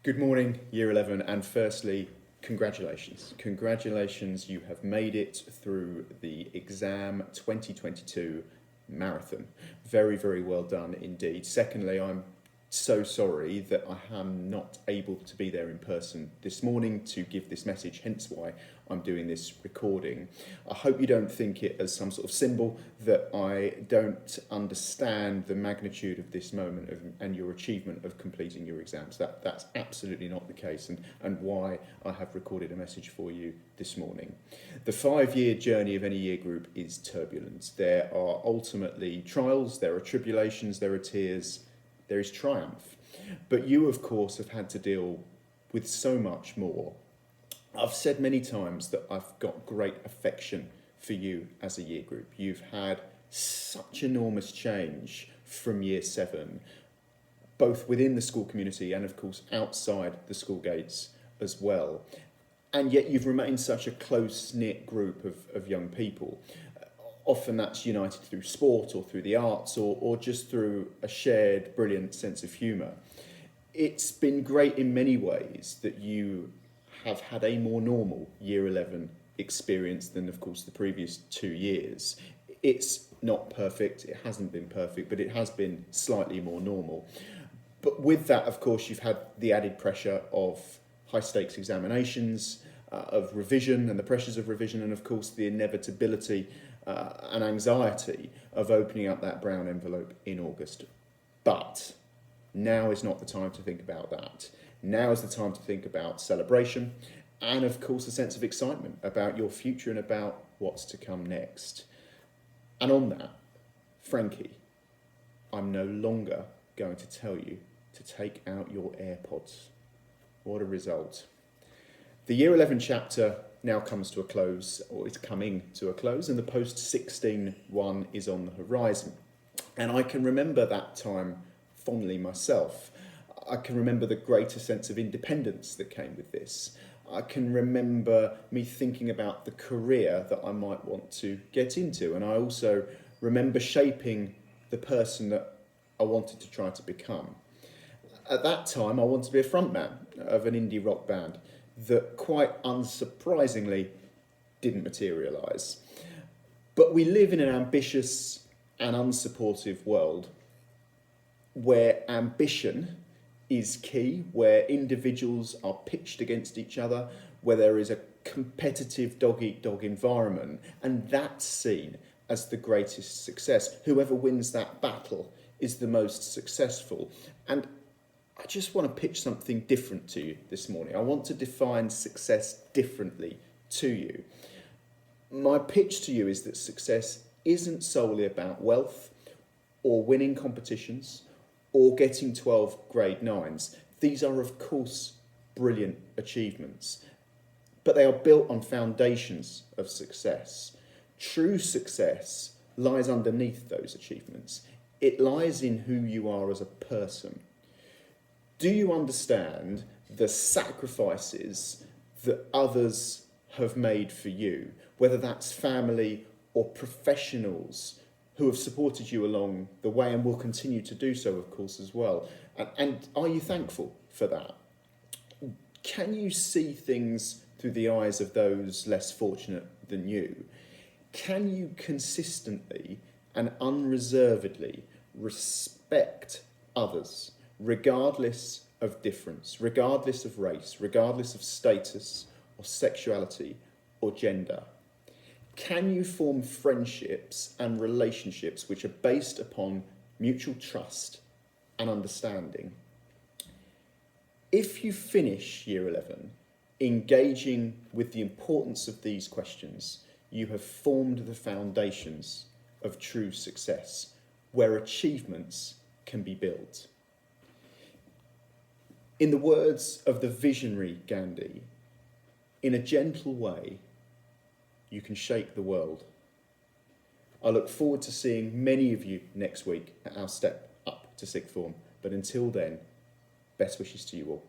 Good morning, Year 11, and firstly, congratulations. Congratulations, you have made it through the exam 2022 marathon. Very, very well done indeed. Secondly, I'm so sorry that I am not able to be there in person this morning to give this message, hence why I'm doing this recording. I hope you don't think it as some sort of symbol that I don't understand the magnitude of this moment and your achievement of completing your exams. That's absolutely not the case, and why I have recorded a message for you this morning. The 5-year journey of any year group is turbulent. There are ultimately trials, there are tribulations, there are tears, there is triumph. But you, of course, have had to deal with so much more. I've said many times that I've got great affection for you as a year group. You've had such enormous change from year 7, both within the school community and, of course, outside the school gates as well. And yet you've remained such a close-knit group of young people. Often that's united through sport or through the arts or just through a shared brilliant sense of humour. It's been great in many ways that you have had a more normal Year 11 experience than, of course, the previous 2 years. It's not perfect, it hasn't been perfect, but it has been slightly more normal. But with that, of course, you've had the added pressure of high-stakes examinations, of revision and the pressures of revision, and, of course, the inevitability and anxiety of opening up that brown envelope in August. But now is not the time to think about that. Now is the time to think about celebration and, of course, a sense of excitement about your future and about what's to come next. And on that, Frankie, I'm no longer going to tell you to take out your AirPods. What a result. The Year 11 chapter now comes to a close, or is coming to a close, and the post-16 one is on the horizon. And I can remember that time fondly myself. I can remember the greater sense of independence that came with this. I can remember me thinking about the career that I might want to get into, and I also remember shaping the person that I wanted to try to become. At that time, I wanted to be a frontman of an indie rock band that, quite unsurprisingly, didn't materialise. But we live in an ambitious and unsupportive world where ambition is key, where individuals are pitched against each other, where there is a competitive dog-eat-dog environment, and that's seen as the greatest success. Whoever wins that battle is the most successful. And I just want to pitch something different to you this morning. I want to define success differently to you. My pitch to you is that success isn't solely about wealth or winning competitions or getting 12 grade 9s. These are, of course, brilliant achievements, but they are built on foundations of success. True success lies underneath those achievements. It lies in who you are as a person. Do you understand the sacrifices that others have made for you, whether that's family or professionals who have supported you along the way and will continue to do so, of course, as well? And are you thankful for that? Can you see things through the eyes of those less fortunate than you? Can you consistently and unreservedly respect others, regardless of difference, regardless of race, regardless of status or sexuality or gender? Can you form friendships and relationships which are based upon mutual trust and understanding? If you finish Year 11 engaging with the importance of these questions, you have formed the foundations of true success, where achievements can be built. In the words of the visionary Gandhi, in a gentle way, you can shape the world. I look forward to seeing many of you next week at our step up to sixth form, but until then, best wishes to you all.